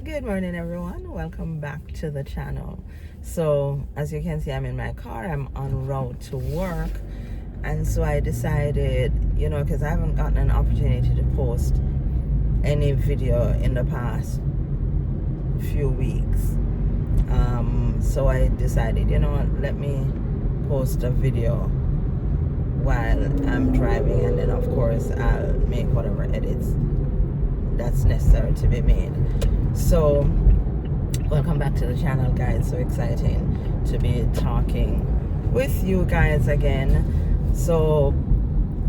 Good morning, everyone. Welcome back to the channel. So as you can see, I'm in my car. I'm en route to work, and so I decided, because I haven't gotten an opportunity to post any video in the past few weeks, so I decided, let me post a video while I'm driving, and then of course I'll make whatever edits that's necessary to be made. So welcome back to the channel, guys. So exciting to be talking with you guys again. So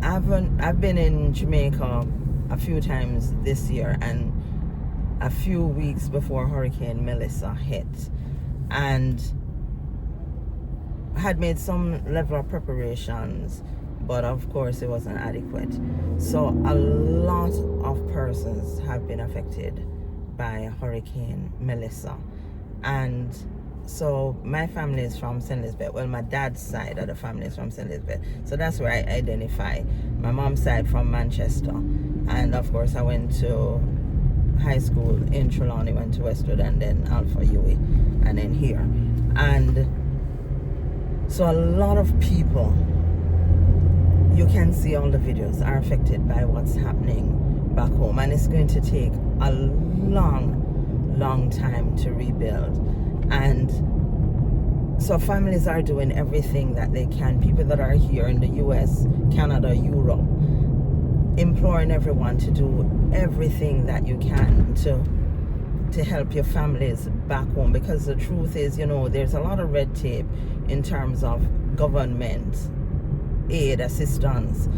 I've been in Jamaica a few times this year, and a few weeks before Hurricane Melissa hit, and had made some level of preparations, but of course it wasn't adequate. So a lot of persons have been affected by Hurricane Melissa, and so my family is from St. Elizabeth. Well, my dad's side of the family is from St. Elizabeth, so that's where I identify. My mom's side from Manchester, and of course I went to high school in Trelawney, went to Westwood, and then Alpha UE, and then here. And so a lot of people, you can see all the videos, are affected by what's happening back home, and it's going to take a long time to rebuild. And so families are doing everything that they can. People that are here in the US, Canada, Europe, imploring everyone to do everything that you can to help your families back home, because the truth is, there's a lot of red tape in terms of government aid assistance,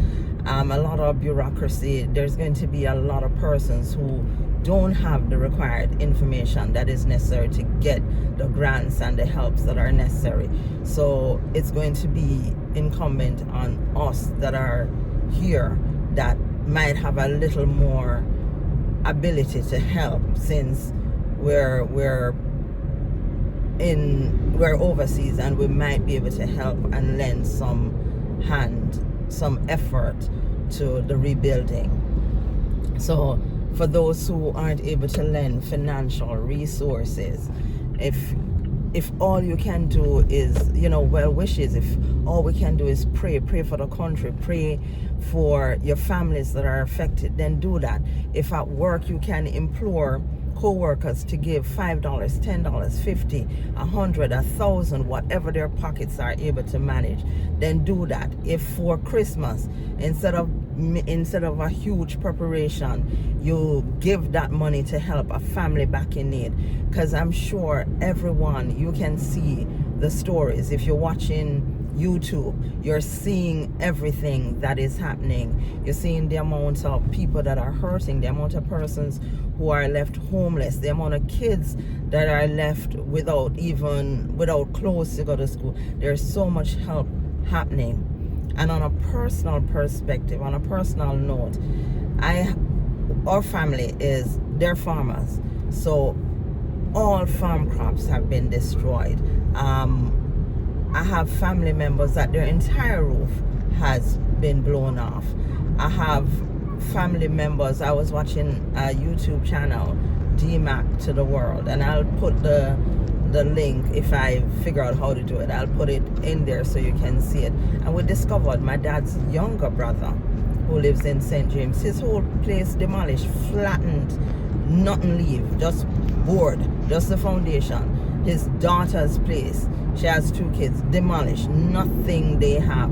a lot of bureaucracy. There's going to be a lot of persons who don't have the required information that is necessary to get the grants and the helps that are necessary. So it's going to be incumbent on us that are here that might have a little more ability to help, since we're overseas, and we might be able to help and lend some effort to the rebuilding. So for those who aren't able to lend financial resources, if all you can do is, well wishes, if all we can do is pray for the country, pray for your families that are affected, then do that. If at work you can implore co-workers to give $5, $10, $50, $100, $1,000, whatever their pockets are able to manage, then do that. If for Christmas, instead of a huge preparation, you give that money to help a family back in need, because I'm sure everyone, you can see the stories. If you're watching YouTube, you're seeing everything that is happening. You're seeing the amount of people that are hurting, the amount of persons who are left homeless, the amount of kids that are left without clothes to go to school. There's so much help happening. And on a personal perspective, on a personal note, our family they're farmers, so all farm crops have been destroyed. I have family members that their entire roof has been blown off. I have family members, I was watching a YouTube channel, D Mack to the world, and I'll put the link, if I figure out how to do it, I'll put it in there so you can see it. And we discovered my dad's younger brother, who lives in St. James, his whole place demolished, flattened, nothing leave, just board, just the foundation. His daughter's place, she has 2 kids, demolished, nothing they have,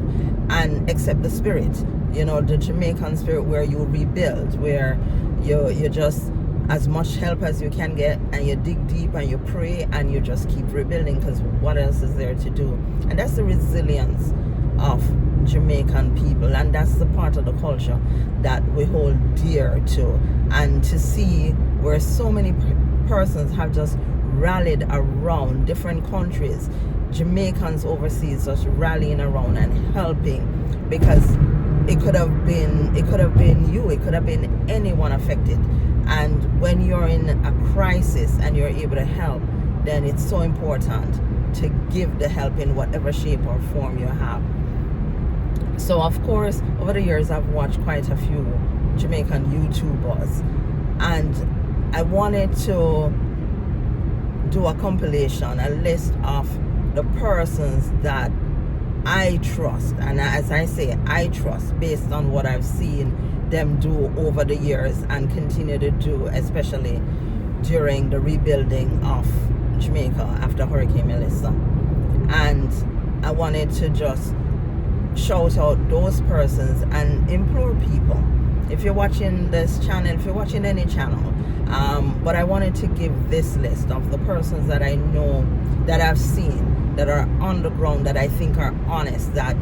and except the spirit, the Jamaican spirit, where you rebuild, where you just, as much help as you can get, and you dig deep and you pray and you just keep rebuilding, because what else is there to do? And that's the resilience of Jamaican people, and that's the part of the culture that we hold dear to. And to see where so many persons have just rallied around different countries, Jamaicans overseas just rallying around and helping, because it could have been you, it could have been anyone affected. And when you're in a crisis and you're able to help, then it's so important to give the help in whatever shape or form you have. So of course, over the years I've watched quite a few Jamaican YouTubers, and I wanted to do a compilation, a list of the persons that I trust, and as I say, I trust based on what I've seen them do over the years and continue to do, especially during the rebuilding of Jamaica after Hurricane Melissa. And I wanted to just shout out those persons and implore people, if you're watching this channel, if you're watching any channel, but I wanted to give this list of the persons that I know, that I've seen, that are on the ground, that I think are honest, that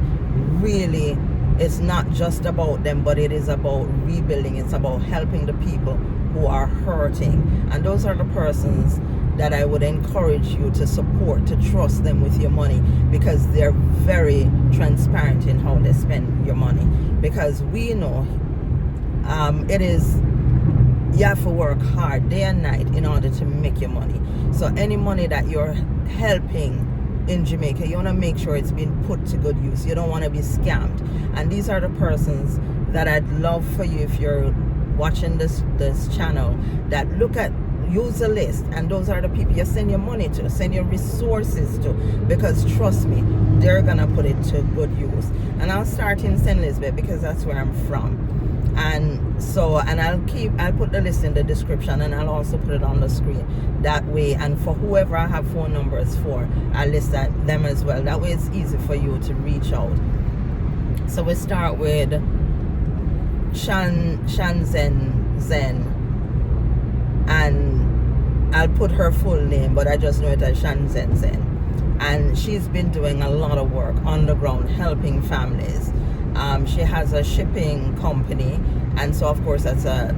really it's not just about them, but it is about rebuilding. It's about helping the people who are hurting. And those are the persons that I would encourage you to support, to trust them with your money, because they're very transparent in how they spend your money. Because we know it is, you have to work hard day and night in order to make your money. So any money that you're helping in Jamaica, you want to make sure it's being put to good use. You don't want to be scammed. And these are the persons that I'd love for you, if you're watching this channel, that use a list, and those are the people you send your money to, send your resources to, because trust me, they're gonna put it to good use. And I'll start in St. Elizabeth because that's where I'm from. And so, and I'll put the list in the description, and I'll also put it on the screen that way. And for whoever I have phone numbers for, I'll list them as well. That way it's easy for you to reach out. So we start with Shan ZenZen, and I'll put her full name, but I just know it as Shan ZenZen. And she's been doing a lot of work on the ground helping families. She has a shipping company, and so of course that's an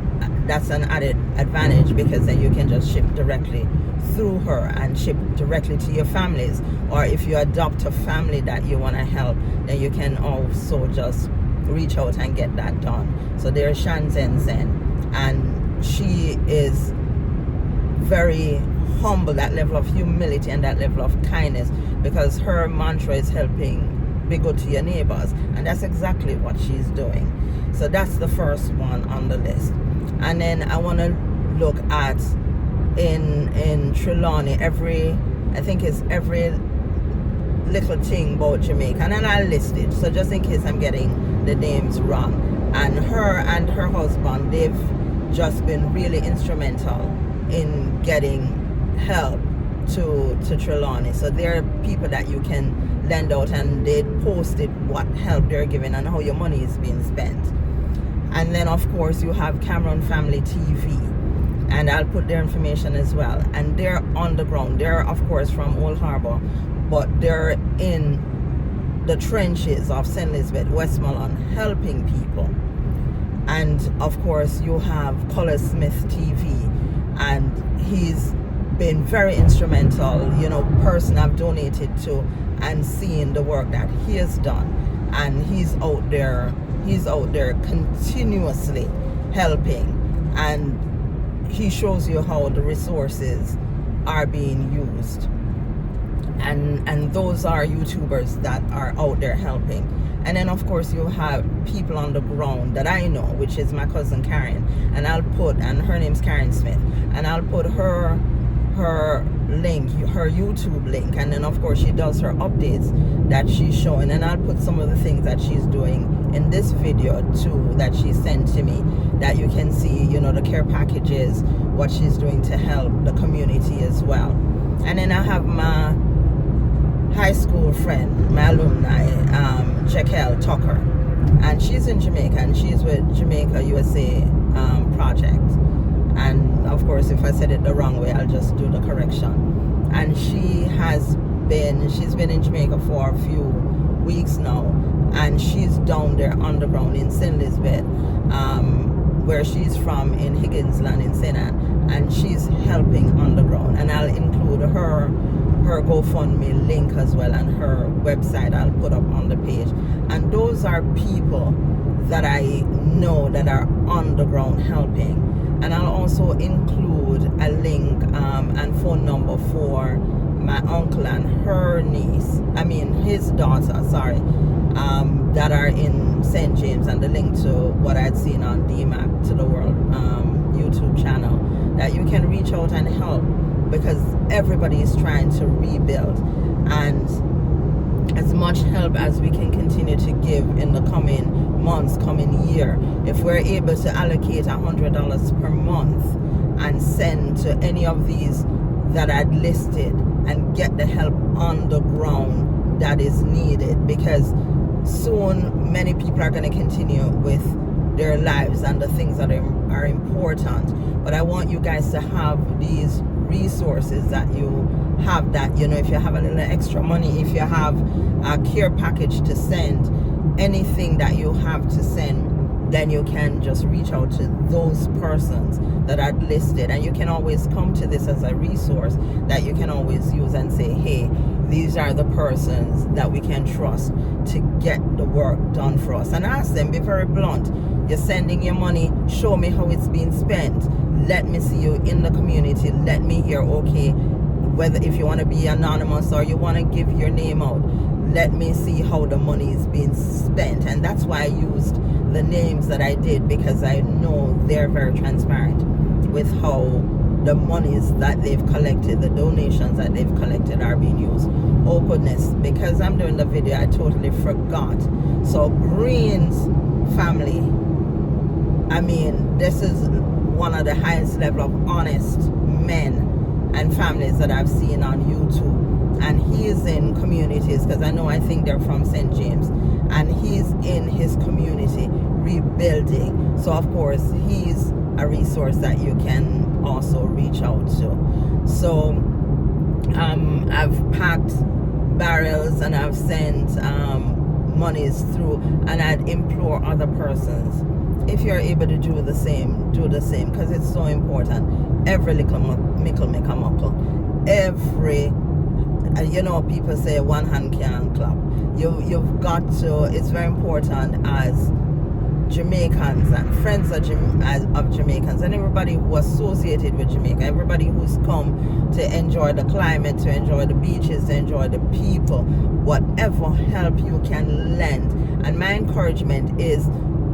added advantage, because then you can just ship directly through her and ship directly to your families. Or if you adopt a family that you want to help, then you can also just reach out and get that done. So there's Shan ZenZen, and she is very humble, that level of humility and that level of kindness, because her mantra is helping be good to your neighbors, and that's exactly what she's doing. So that's the first one on the list. And then I want to look at in Trelawney, I think it's every little thing about Jamaica, and then I'll list it, so just in case I'm getting the names wrong. And her husband, they've just been really instrumental in getting help to Trelawney. So there are people that you can lend out, and they posted what help they're giving and how your money is being spent. And then of course you have Cameron Family TV, and I'll put their information as well. And they're on the ground. They're of course from Old Harbor, but they're in the trenches of St. Elizabeth, Westmoreland, helping people. And of course you have Colaz Smith TV, and he's been very instrumental, person I've donated to and seeing the work that he has done. And he's out there continuously helping, and he shows you how the resources are being used. And those are YouTubers that are out there helping. And then of course you have people on the ground that I know, which is my cousin Karen, and her name's Karen Smith, and I'll put her link, her YouTube link, and then of course she does her updates that she's showing, and I'll put some of the things that she's doing in this video too, that she sent to me, that you can see, the care packages, what she's doing to help the community as well. And then I have my high school friend, my alumni, Jekyll Tucker, and she's in Jamaica, and she's with Jamaica USA Project. And of course, if I said it the wrong way, I'll just do the correction. And she's been in Jamaica for a few weeks now, and she's down there underground in St. Elizabeth, where she's from, in Higginsland in St. Ann, and she's helping underground. And I'll include her GoFundMe link as well, and her website I'll put up on the page. And those are people that I know that are on the ground helping. And I'll also include a link and phone number for my uncle and his daughter, that are in St. James, and the link to what I'd seen on D Mack to the World YouTube channel, that you can reach out and help because everybody is trying to rebuild. And as much help as we can continue to give in the coming months, coming year, if we're able to allocate $100 per month and send to any of these that I'd listed and get the help on the ground that is needed, because soon many people are going to continue with their lives and the things that are important. But I want you guys to have these resources that you have, that, you know, if you have a little extra money, if you have a care package to send, anything that you have to send, then you can just reach out to those persons that are listed. And you can always come to this as a resource that you can always use and say, hey, these are the persons that we can trust to get the work done for us. And ask them, be very blunt. You're sending your money, show me how it's being spent. Let me see you in the community. Let me hear, okay, whether if you want to be anonymous or you want to give your name out, let me see how the money is being spent. And that's why I used the names that I did, because I know they're very transparent with how the monies that they've collected, the donations that they've collected, are being used. Oh goodness, because I'm doing the video, I totally forgot. So Green's family, I mean, this is one of the highest level of honest men and families that I've seen on YouTube. And he's in communities, because I think they're from St. James, and he's in his community rebuilding. So of course he's a resource that you can also reach out to. So I've packed barrels and I've sent monies through, and I'd implore other persons, if you're able to do the same, because it's so important. Every little mickle make a muckle. Every, you know, people say one hand can't clap. You've got to, it's very important as Jamaicans and friends of Jamaicans and everybody who associated with Jamaica, everybody who's come to enjoy the climate, to enjoy the beaches, to enjoy the people, whatever help you can lend. And my encouragement is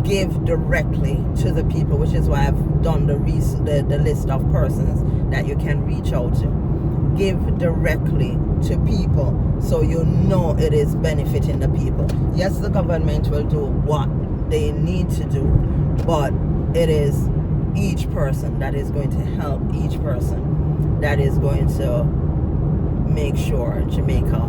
give directly to the people, which is why I've done the list of persons that you can reach out to. Give directly to people so you know it is benefiting the people. Yes, the government will do what they need to do, but it is each person that is going to help each person that is going to make sure Jamaica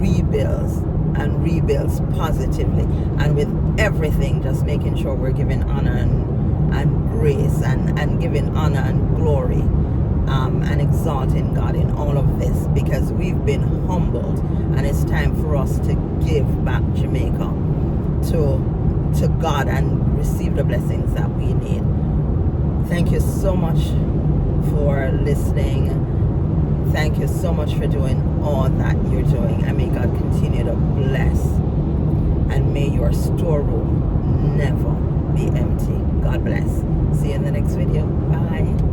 rebuilds and rebuilds positively, and with everything, just making sure we're giving honor and grace and giving honor and glory and exalting God in all of this, because we've been humbled, and it's time for us to give back Jamaica to God and receive the blessings that we need. Thank you so much for listening. Thank you so much for doing all that you're doing, and may God continue to bless, and may your storeroom never be empty. God bless. See you in the next video. Bye.